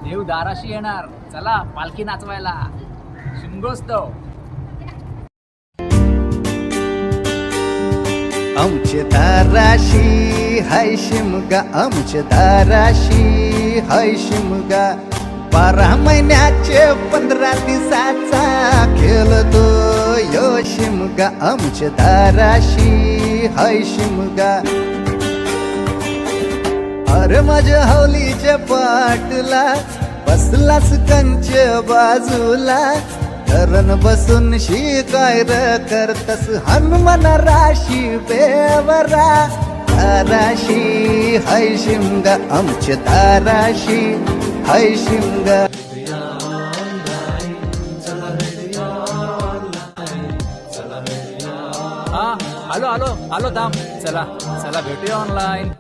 देव दाराशी येणार, चला पालखी नाचवायला. शिमगोत्सव. आमचे दाराशी हाय शिमगा, आमचे दाराशी हाय शिमगा. 12 महिन्याचे 15 दिवसाचा खेळतो यो शिमगा. आमचे दाराशी हाय शिमगा. अरे माझ्या हौलीच्या पाटला बसलास कंच बाजूला. धरण बसून शिकाय करतस हनुमान राशी बेवरा. दाराशी हाय शिमगा, आमच्या दाराशी हाय शिमगा. हा आलो आलो आलो थांब. चला चला भेटूया ऑनलाईन.